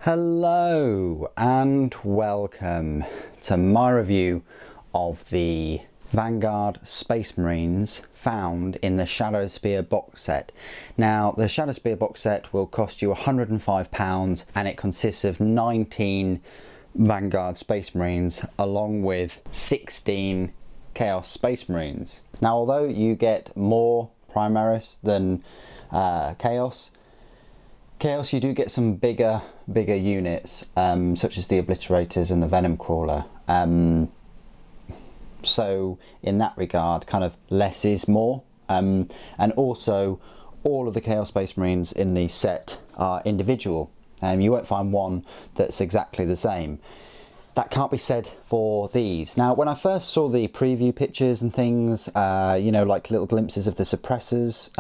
Hello and welcome to my review of the Vanguard Space Marines found in the Shadowspear box set. Now the Shadowspear box set will cost you £105 and it consists of 19 Vanguard Space Marines along with 16 Chaos Space Marines. Now although you get more Primaris than Chaos, you do get some bigger units, such as the Obliterators and the Venom Crawler. So in that regard, kind of less is more. And also, all of the Chaos Space Marines in the set are individual. You won't find one that's exactly the same. That can't be said for these. Now, when I first saw the preview pictures and things, you know, like little glimpses of the suppressors,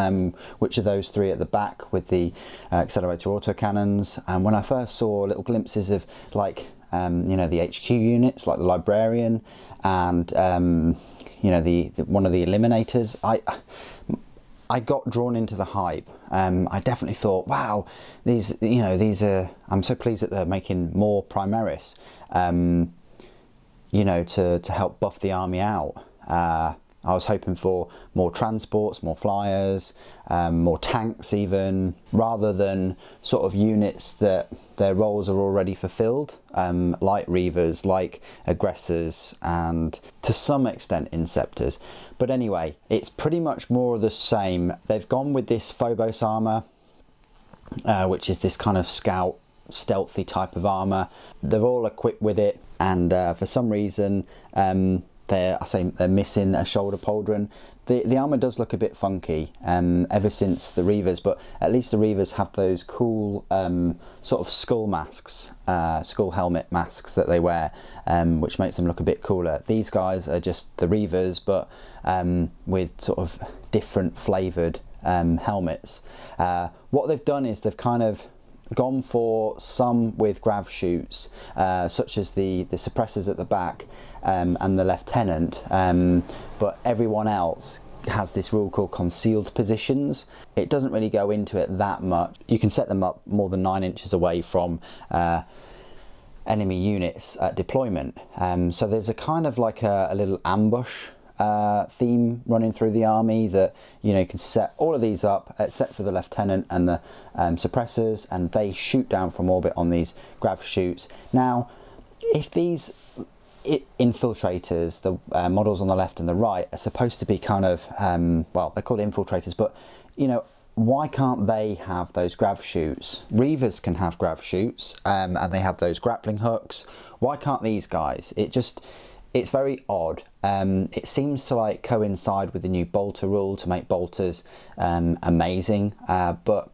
which are those three at the back with the accelerator autocannons, and when I first saw little glimpses of, like, you know, the HQ units, like the Librarian, and you know, the one of the Eliminators, I got drawn into the hype. I definitely thought, wow, these, you know, these are, I'm so pleased that they're making more Primaris, you know, to help buff the army out. I was hoping for more transports, more flyers, more tanks even, rather than sort of units that their roles are already fulfilled, like Reavers, like Aggressors, and to some extent Inceptors. But anyway, it's pretty much more of the same. They've gone with this Phobos armour, which is this kind of scout, stealthy type of armour. They're all equipped with it, and for some reason, they're missing a shoulder pauldron. The armour does look a bit funky ever since the Reavers, but at least the Reavers have those cool sort of skull masks, skull helmet masks that they wear, which makes them look a bit cooler. These guys are just the Reavers, but with sort of different flavoured helmets. What they've done is they've kind of gone for some with grav shoots, such as the suppressors at the back and the Lieutenant, but everyone else has this rule called concealed positions. It doesn't really go into it that much. You can set them up more than 9 inches away from enemy units at deployment. So there's a kind of like a little ambush theme running through the army, that, you know, you can set all of these up except for the Lieutenant and the suppressors, and they shoot down from orbit on these grav shoots. Now if these infiltrators, the models on the left and the right, are supposed to be kind of well, they're called infiltrators, but, you know, why can't they have those grav shoots? Reavers can have grav shoots, and they have those grappling hooks. Why can't these guys? It's very odd. It seems to like coincide with the new bolter rule to make bolters amazing, but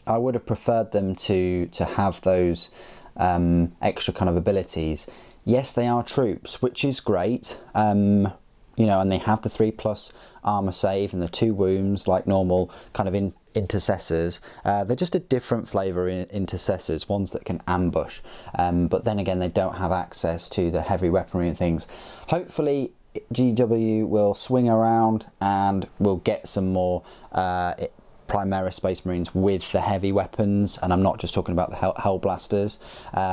I would have preferred them to have those extra kind of abilities. Yes, they are troops, which is great, you know, and they have the 3+ armor save and the 2 wounds like normal kind of intercessors. They're just a different flavour in intercessors, ones that can ambush, but then again they don't have access to the heavy weaponry and things. Hopefully GW will swing around and we'll get some more Primaris Space Marines with the heavy weapons, and I'm not just talking about the Hellblasters,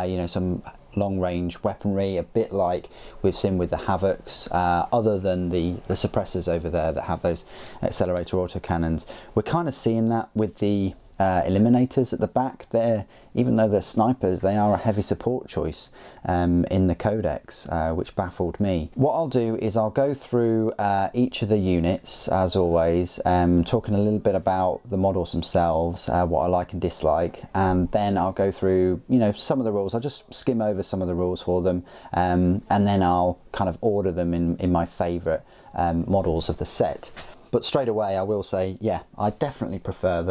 you know, some long-range weaponry, a bit like we've seen with the Havocs, other than the suppressors over there that have those accelerator autocannons. We're kind of seeing that with the Eliminators at the back there. Even though they're snipers, they are a heavy support choice in the codex, which baffled me. What I'll do is I'll go through each of the units, as always, talking a little bit about the models themselves, what I like and dislike, and then I'll go through, you know, some of the rules. I'll just skim over some of the rules for them, and then I'll kind of order them in my favourite models of the set. But straight away I will say, yeah, I definitely prefer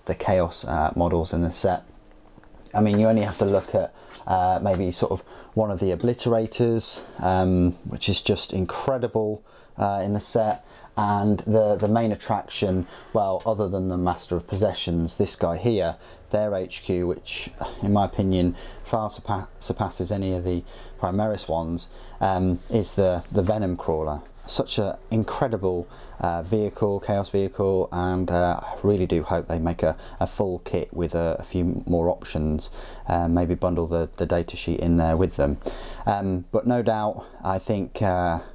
the Chaos models in the set. I mean, you only have to look at maybe sort of one of the Obliterators, which is just incredible in the set, and the main attraction, well, other than the Master of Possessions, this guy here, their HQ, which in my opinion far surpasses any of the Primaris ones, is the Venom Crawler. Such an incredible vehicle, Chaos vehicle, and I really do hope they make a full kit with a few more options. Maybe bundle the data sheet in there with them. But no doubt, I think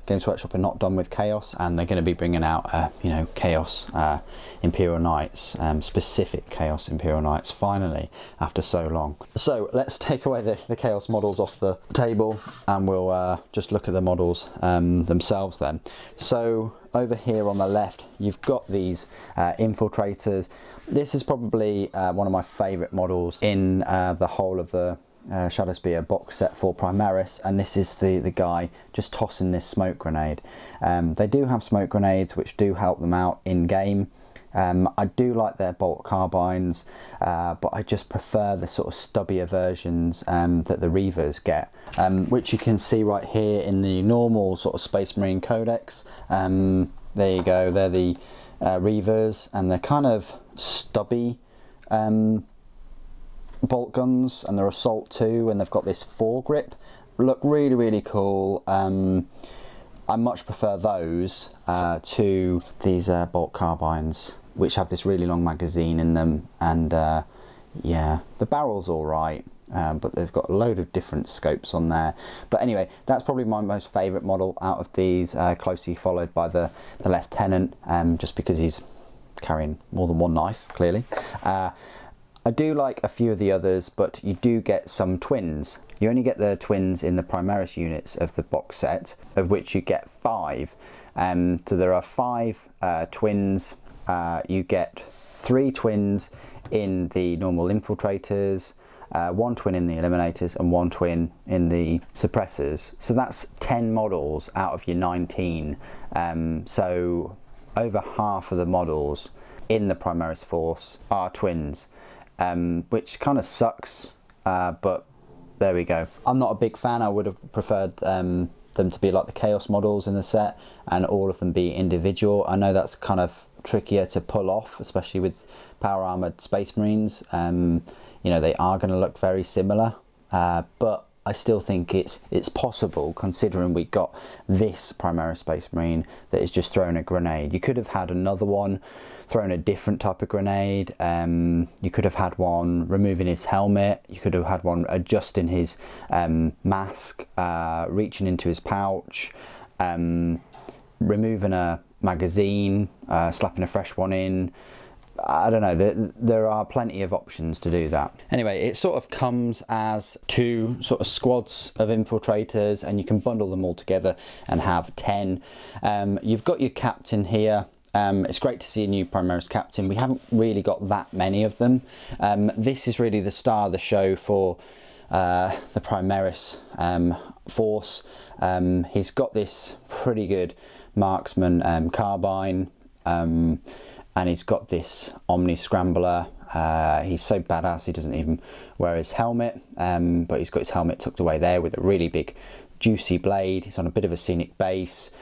Games Workshop are not done with Chaos, and they're going to be bringing out you know, Chaos Imperial Knights, specific Chaos Imperial Knights, finally, after so long. So let's take away the Chaos models off the table, and we'll just look at the models themselves then. So over here on the left, you've got these Infiltrators. This is probably one of my favourite models in the whole of the Shadowspear box set for Primaris, and this is the guy just tossing this smoke grenade. They do have smoke grenades which do help them out in game. I do like their bolt carbines, but I just prefer the sort of stubbier versions that the Reavers get, which you can see right here in the normal sort of Space Marine Codex. There you go, they're the Reavers, and they're kind of stubby bolt guns, and they're assault too, and they've got this foregrip. Look really cool. I much prefer those to these bolt carbines, which have this really long magazine in them, and yeah, the barrel's all right, but they've got a load of different scopes on there. But anyway, that's probably my most favourite model out of these, closely followed by the Lieutenant, just because he's carrying more than one knife, clearly. I do like a few of the others, but you do get some twins. You only get the twins in the Primaris units of the box set, of which you get 5. So there are 5 twins. You get 3 twins in the normal Infiltrators, 1 twin in the Eliminators, and 1 twin in the Suppressors. So that's 10 models out of your 19. So over half of the models in the Primaris force are twins, which kind of sucks, but there we go. I'm not a big fan. I would have preferred them to be like the Chaos models in the set and all of them be individual. I know that's kind of trickier to pull off, especially with power armored Space Marines. You know, they are going to look very similar, but I still think it's possible, considering we got this Primaris Space Marine that is just throwing a grenade. You could have had another one throwing a different type of grenade. You could have had one removing his helmet. You could have had one adjusting his mask, reaching into his pouch, removing a magazine, slapping a fresh one in. I don't know, there are plenty of options to do that. Anyway, it sort of comes as 2 sort of squads of Infiltrators, and you can bundle them all together and have 10. You've got your Captain here. It's great to see a new Primaris Captain. We haven't really got that many of them. This is really the star of the show for the Primaris force. He's got this pretty good marksman carbine, and he's got this Omni Scrambler. He's so badass he doesn't even wear his helmet, but he's got his helmet tucked away there with a really big juicy blade. He's on a bit of a scenic base.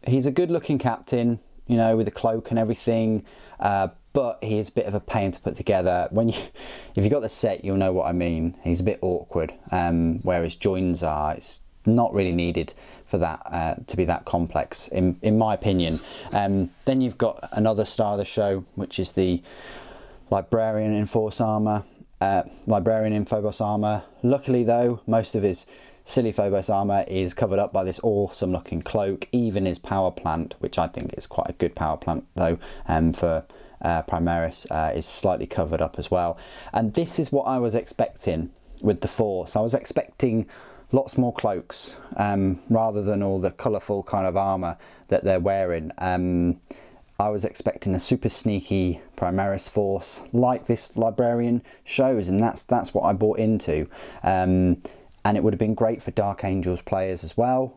He's a good looking captain, you know, with a cloak and everything, but he is a bit of a pain to put together. If you got the set, you'll know what I mean. He's a bit awkward, where his joins are. It's not really needed for that to be that complex, in my opinion. Then you've got another star of the show, which is the Librarian in Phobos armor. Luckily though, most of his silly Phobos armor is covered up by this awesome looking cloak. Even his power plant, which I think is quite a good power plant though, for Primaris, is slightly covered up as well. And this is what I was expecting with the force. I was expecting lots more cloaks, rather than all the colourful kind of armour that they're wearing. I was expecting a super sneaky Primaris force like this Librarian shows, and that's what I bought into. And it would have been great for Dark Angels players as well,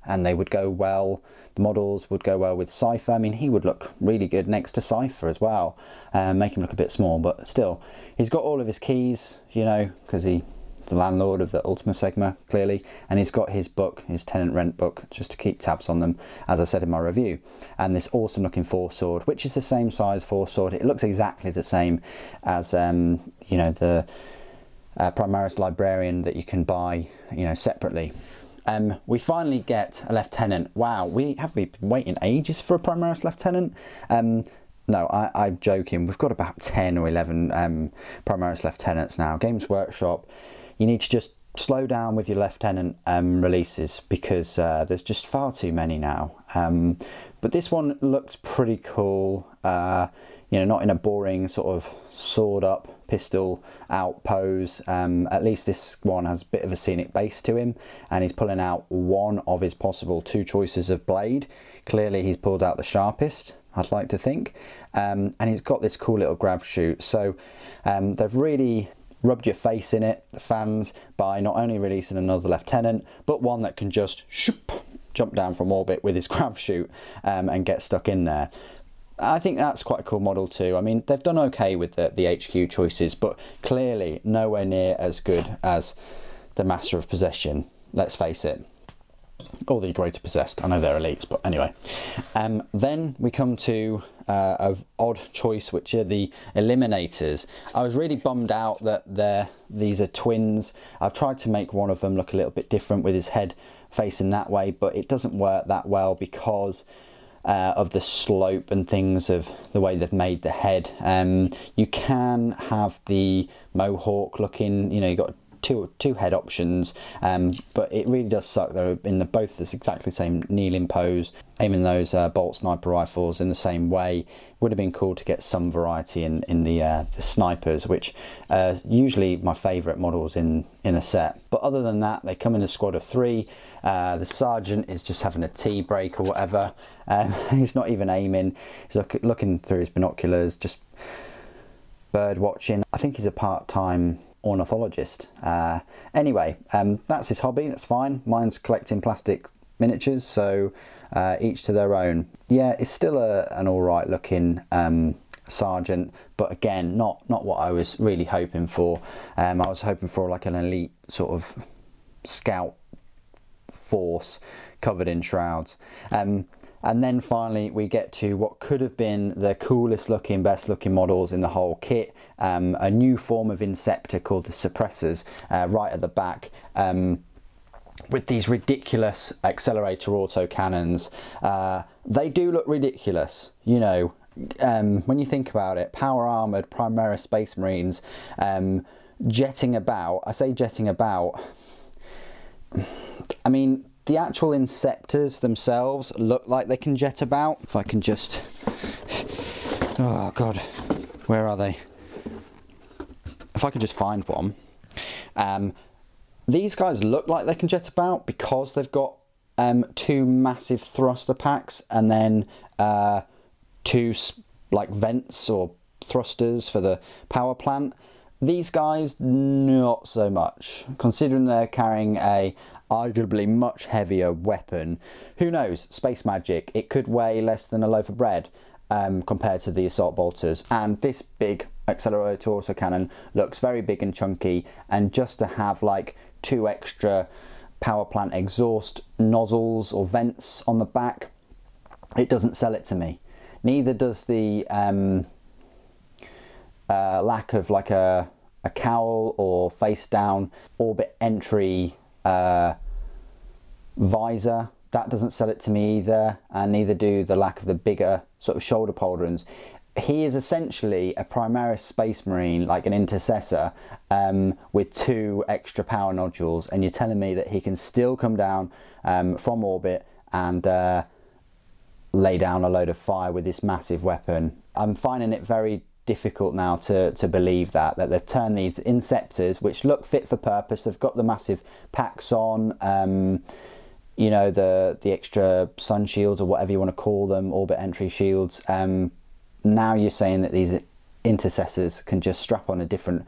and they would go well, the models would go well with Cypher. I mean, he would look really good next to Cypher as well, make him look a bit small, but still, he's got all of his keys, you know, because he's the landlord of the Ultima Sigma, clearly, and he's got his book, his tenant rent book, just to keep tabs on them, as I said in my review. And this awesome looking force sword, which is the same size force sword. It looks exactly the same as you know, the Primaris Librarian that you can buy, you know, separately. We finally get a Lieutenant. Wow, we been waiting ages for a Primaris Lieutenant. No, I'm joking. We've got about 10 or 11 Primaris Lieutenants now. Games Workshop, you need to just slow down with your Lieutenant releases, because there's just far too many now. But this one looks pretty cool. You know, not in a boring sort of sword up, pistol out pose. At least this one has a bit of a scenic base to him, and he's pulling out one of his possible 2 choices of blade. Clearly he's pulled out the sharpest, I'd like to think. And he's got this cool little grav chute. So they've really rubbed your face in it, the fans, by not only releasing another Lieutenant, but one that can just shoop, jump down from orbit with his grav chute and get stuck in there. I think that's quite a cool model too. I mean, they've done okay with the HQ choices, but clearly nowhere near as good as the Master of Possession, let's face it. Or the Greater Possessed. I know they're elites, but anyway. Then we come to an odd choice, which are the Eliminators. I was really bummed out that these are twins. I've tried to make one of them look a little bit different with his head facing that way, but it doesn't work that well because of the slope and things of the way they've made the head. You can have the Mohawk looking, you know, you've got two head options, but it really does suck. They're in both this exactly same kneeling pose, aiming those bolt sniper rifles in the same way. Would have been cool to get some variety in the snipers, which usually my favourite models in a set. But other than that, they come in a squad of 3. The sergeant is just having a tea break or whatever. He's not even aiming. He's looking through his binoculars, just bird watching. I think he's a part-time ornithologist. Anyway, that's his hobby. That's fine. Mine's collecting plastic miniatures, so each to their own. Yeah, it's still an all right looking sergeant, but again, not what I was really hoping for. I was hoping for like an elite sort of scout force covered in shrouds. And then finally we get to what could have been the coolest looking, best looking models in the whole kit. A new form of Inceptor called the Suppressors, right at the back, with these ridiculous accelerator autocannons. They do look ridiculous, you know, when you think about it. Power armoured Primaris Space Marines jetting about. I say jetting about, I mean, the actual Inceptors themselves look like they can jet about. If I can just... Oh, God. Where are they? If I could just find one. These guys look like they can jet about because they've got 2 massive thruster packs and then 2 like vents or thrusters for the power plant. These guys, not so much. Considering they're carrying a arguably much heavier weapon. Who knows? Space magic. It could weigh less than a loaf of bread compared to the assault bolters. And this big accelerator autocannon looks very big and chunky, and just to have like 2 extra power plant exhaust nozzles or vents on the back, it doesn't sell it to me. Neither does the lack of like a cowl or face down orbit entry visor. That doesn't sell it to me either, and neither do the lack of the bigger sort of shoulder pauldrons. He is essentially a Primaris Space Marine, like an intercessor, with 2 extra power nodules, and you're telling me that he can still come down from orbit and lay down a load of fire with this massive weapon. I'm finding it very difficult now to believe that they've turned these Inceptors, which look fit for purpose. They've got the massive packs on, you know, the extra sun shields or whatever you want to call them, orbit entry shields. Now you're saying that these intercessors can just strap on a different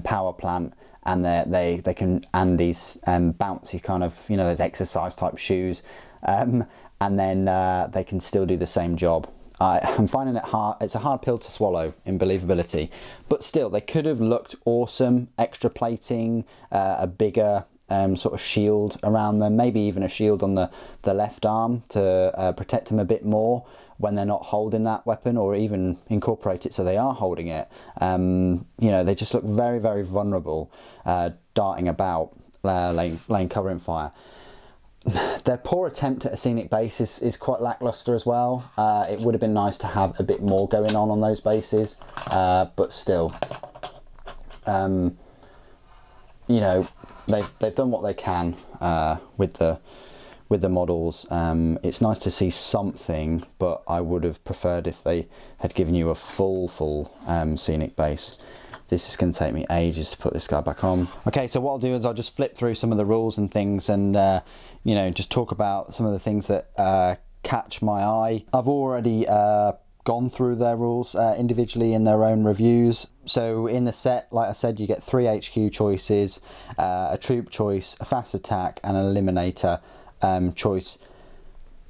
power plant, and they can, and these bouncy kind of, you know, those exercise type shoes, and then they can still do the same job. I'm finding it hard. It's a hard pill to swallow in believability, but still, they could have looked awesome. Extra plating, a bigger sort of shield around them, maybe even a shield on the left arm to protect them a bit more when they're not holding that weapon, or even incorporate it so they are holding it. You know, they just look very, very vulnerable, darting about, laying covering fire. Their poor attempt at a scenic base is quite lackluster as well. It would have been nice to have a bit more going on those bases, but still, you know, they've done what they can with the models. It's nice to see something, but I would have preferred if they had given you a full scenic base. This is going to take me ages to put this guy back on. Okay, so what I'll do is I'll just flip through some of the rules and things, and you know, just talk about some of the things that catch my eye. I've already gone through their rules individually in their own reviews. So in the set, like I said, you get 3 HQ choices, a troop choice, a fast attack, and an eliminator choice.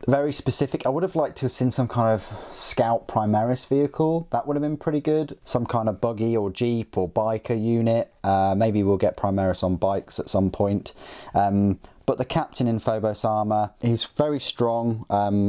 Very specific. I would have liked to have seen some kind of scout Primaris vehicle. That would have been pretty good. Some kind of buggy or jeep or biker unit. Maybe we'll get Primaris on bikes at some point. But the captain in Phobos armor, he's very strong.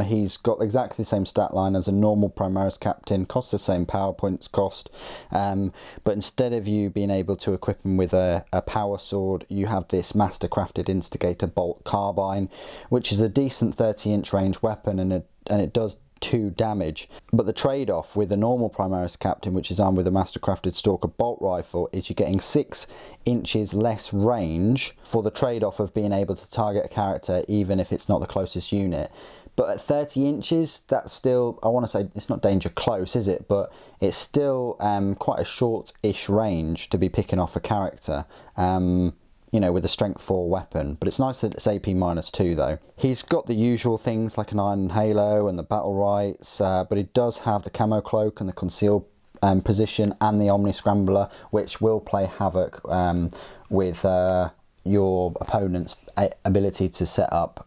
He's got exactly the same stat line as a normal Primaris captain, costs the same power points cost. But instead of you being able to equip him with a power sword, you have this master crafted instigator bolt carbine, which is a decent 30-inch range weapon, and it does 2 damage. But the trade-off with a normal Primaris captain, which is armed with a mastercrafted stalker bolt rifle, is you're getting 6 inches less range for the trade-off of being able to target a character even if it's not the closest unit. But at 30 inches, that's still, I want to say, it's not danger close, is it? But it's still quite a short-ish range to be picking off a character. You know, with a strength 4 weapon, but it's nice that it's AP -2 though. He's got the usual things like an iron halo and the battle rights, but he does have the camo cloak and the conceal position and the omni scrambler, which will play havoc with your opponent's ability to set up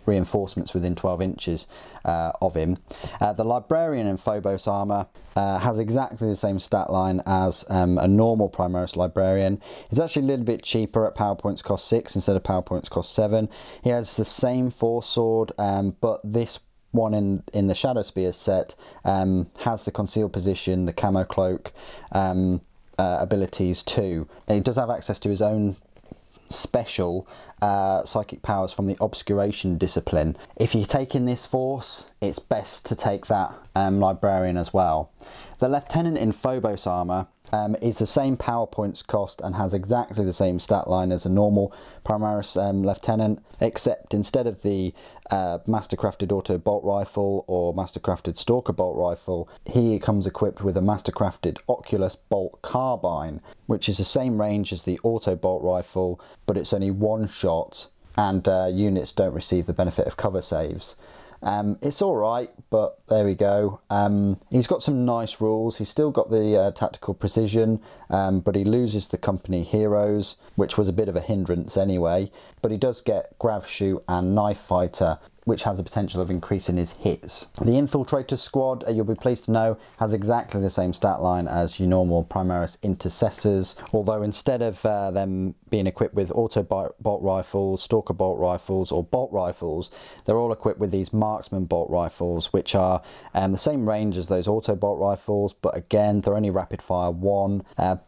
reinforcements within 12 inches of him. The librarian in Phobos armor has exactly the same stat line as a normal Primaris librarian. It's actually a little bit cheaper at power points cost 6 instead of power points cost 7. He has the same force sword, but this one in the Shadowspear set has the concealed position, the camo cloak abilities too. And he does have access to his own special psychic powers from the obscuration discipline. If you're taking this force, it's best to take that librarian as well. The lieutenant in Phobos armor is the same power points cost and has exactly the same stat line as a normal Primaris lieutenant, except instead of the mastercrafted auto bolt rifle or mastercrafted stalker bolt rifle, he comes equipped with a mastercrafted Oculus bolt carbine, which is the same range as the auto bolt rifle, but it's only 1 shot, and units don't receive the benefit of cover saves. It's alright, but there we go. He's got some nice rules. He's still got the tactical precision, but he loses the company heroes, which was a bit of a hindrance anyway. But he does get grav shoot and knife fighter, which has the potential of increasing his hits. The Infiltrators squad, you'll be pleased to know, has exactly the same stat line as your normal Primaris Intercessors, although instead of them being equipped with auto bolt rifles, stalker bolt rifles, or bolt rifles, they're all equipped with these marksman bolt rifles, which are the same range as those auto bolt rifles, but again, they're only rapid fire 1,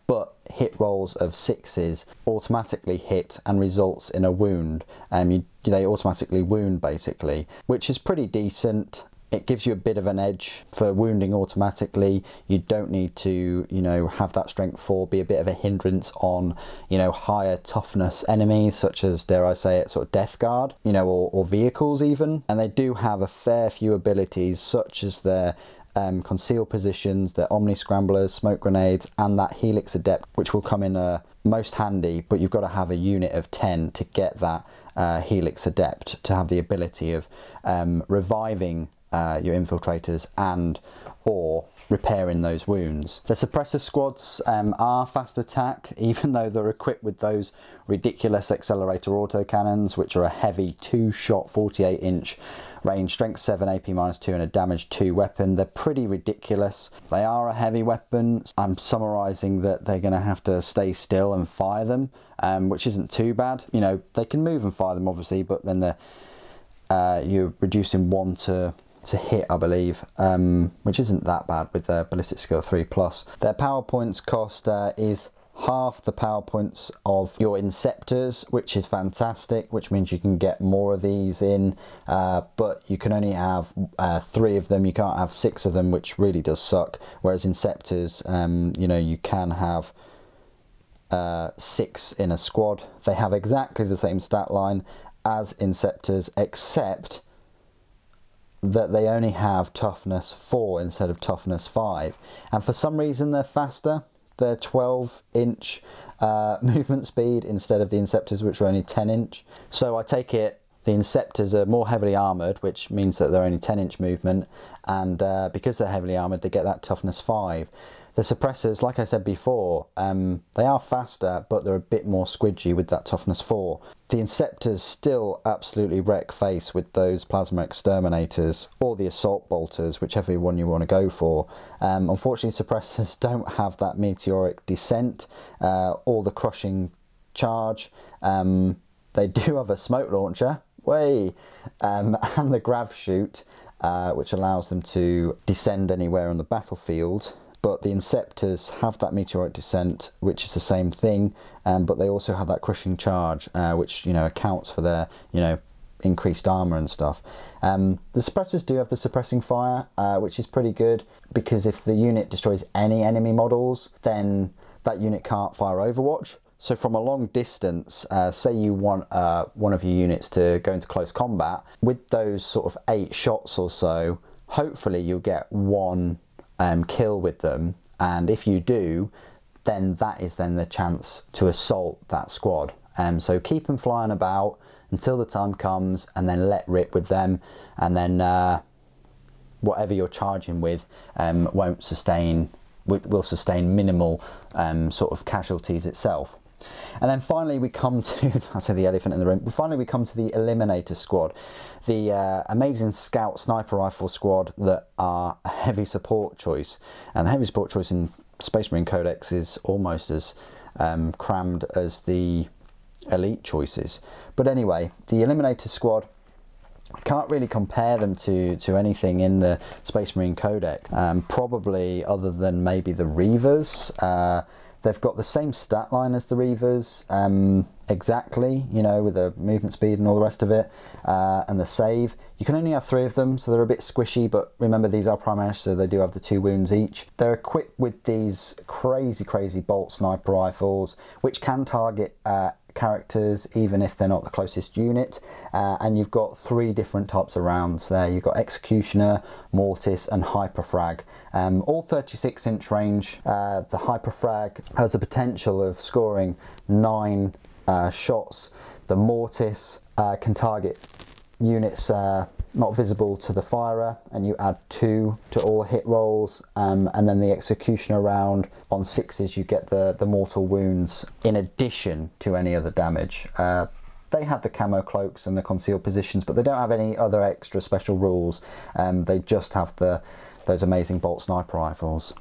but hit rolls of 6s automatically hit and results in a wound. They automatically wound basically, which is pretty decent. It gives you a bit of an edge for wounding automatically. You don't need to, you know, have that strength 4 be a bit of a hindrance on, you know, higher toughness enemies such as, dare I say it, sort of Death Guard, you know, or vehicles even. And they do have a fair few abilities such as their concealed positions, their omni scramblers, smoke grenades, and that helix adept, which will come in most handy, but you've got to have a unit of 10 to get that helix adept to have the ability of reviving your infiltrators and or repairing those wounds. The suppressor squads are fast attack, even though they're equipped with those ridiculous accelerator autocannons, which are a heavy 2-shot 48-inch range, strength 7, AP -2, and a damage 2 weapon. They're pretty ridiculous. They are a heavy weapon. I'm summarising that they're going to have to stay still and fire them, which isn't too bad. You know, they can move and fire them obviously, but then you're reducing 1 to hit, I believe, which isn't that bad with their ballistic skill 3+. Their power points cost is half the power points of your Inceptors, which is fantastic, which means you can get more of these in, but you can only have 3 of them. You can't have 6 of them, which really does suck. Whereas Inceptors, you know, you can have 6 in a squad. They have exactly the same stat line as Inceptors, except that they only have toughness 4 instead of toughness 5, and for some reason they're faster. They're 12-inch movement speed instead of the Inceptors, which are only 10-inch. So I take it the Inceptors are more heavily armoured, which means that they're only 10-inch movement, and because they're heavily armoured they get that toughness 5. The Suppressors, like I said before, they are faster, but they're a bit more squidgy with that toughness 4. The Inceptors still absolutely wreck face with those Plasma Exterminators, or the Assault Bolters, whichever one you want to go for. Unfortunately, Suppressors don't have that Meteoric Descent, or the Crushing Charge. They do have a Smoke Launcher, and the Grav Chute, which allows them to descend anywhere on the battlefield. But the Inceptors have that Meteoric Descent, which is the same thing, but they also have that Crushing Charge, which, you know, accounts for their, you know, increased armour and stuff. The Suppressors do have the Suppressing Fire, which is pretty good, because if the unit destroys any enemy models, then that unit can't fire Overwatch. So from a long distance, say you want one of your units to go into close combat, with those sort of 8 shots or so, hopefully you'll get 1 kill with them, and if you do, then that is then the chance to assault that squad. So keep them flying about until the time comes, and then let rip with them, and then whatever you're charging with will sustain minimal sort of casualties itself. And then finally we come to, I say the elephant in the room, but finally we come to the Eliminator squad, the amazing scout sniper rifle squad that are a heavy support choice. And the heavy support choice in Space Marine Codex is almost as crammed as the elite choices. But anyway, the Eliminator squad, can't really compare them to anything in the Space Marine Codex, probably other than maybe the Reavers. They've got the same stat line as the Reavers, exactly, you know, with the movement speed and all the rest of it, and the save. You can only have 3 of them, so they're a bit squishy, but remember these are Primaris, so they do have the 2 wounds each. They're equipped with these crazy bolt sniper rifles, which can target characters even if they're not the closest unit, and you've got 3 different types of rounds there. You've got Executioner, Mortis and Hyperfrag, all 36-inch range. The Hyperfrag has the potential of scoring 9 shots. The Mortis can target units not visible to the firer, and you add 2 to all hit rolls, and then the Executioner round on 6s you get the mortal wounds in addition to any other damage. They have the camo cloaks and the concealed positions, but they don't have any other extra special rules. They just have those amazing bolt sniper rifles.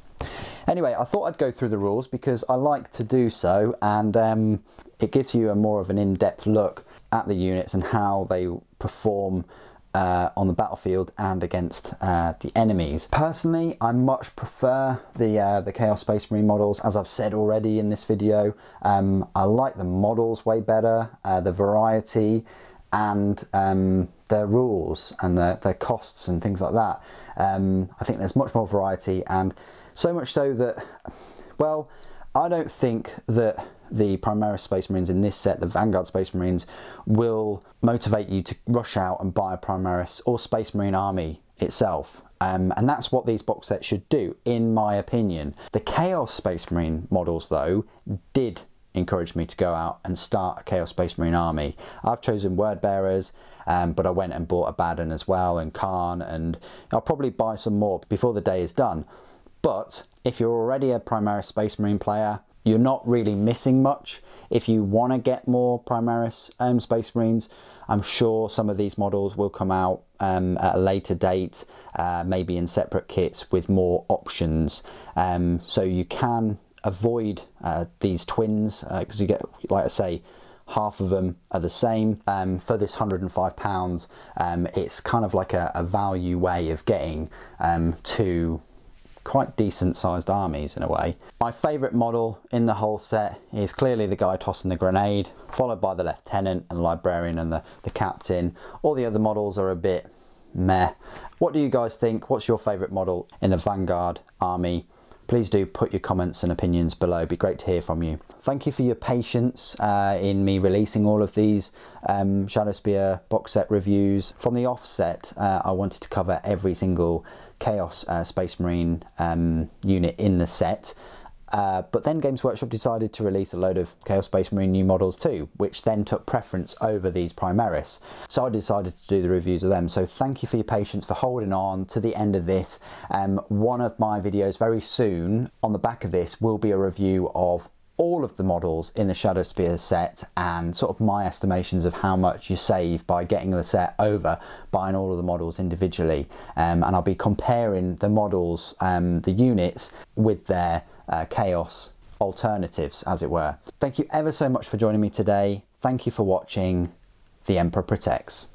Anyway, I thought I'd go through the rules because I like to do so, and it gives you a more of an in-depth look at the units and how they perform on the battlefield and against the enemies. Personally, I much prefer the Chaos Space Marine models, as I've said already in this video. I like the models way better, the variety, and their rules and their costs and things like that. I think there's much more variety, and so much so that, well, I don't think that the Primaris Space Marines in this set, the Vanguard Space Marines, will motivate you to rush out and buy a Primaris or Space Marine army itself. And that's what these box sets should do, in my opinion. The Chaos Space Marine models, though, did encourage me to go out and start a Chaos Space Marine army. I've chosen Word Bearers, but I went and bought Abaddon as well, and Khan, and I'll probably buy some more before the day is done. But if you're already a Primaris Space Marine player, you're not really missing much. If you want to get more Primaris Space Marines, I'm sure some of these models will come out at a later date, maybe in separate kits with more options. So you can avoid these twins, because you get, like I say, half of them are the same. For this £105, it's kind of like a value way of getting 2 quite decent sized armies in a way. My favourite model in the whole set is clearly the guy tossing the grenade, followed by the Lieutenant and the Librarian and the Captain. All the other models are a bit meh. What do you guys think? What's your favourite model in the Vanguard army? Please do put your comments and opinions below. It'd be great to hear from you. Thank you for your patience in me releasing all of these Shadowspear box set reviews. From the offset, I wanted to cover every single Chaos Space Marine unit in the set. But then Games Workshop decided to release a load of Chaos Space Marine new models too, which then took preference over these Primaris. So I decided to do the reviews of them. So thank you for your patience, for holding on to the end of this. One of my videos very soon on the back of this will be a review of all of the models in the Shadowspear set and sort of my estimations of how much you save by getting the set over buying all of the models individually. And I'll be comparing the models, the units, with their Chaos alternatives, as it were. Thank you ever so much for joining me today. Thank you for watching. The Emperor Protects.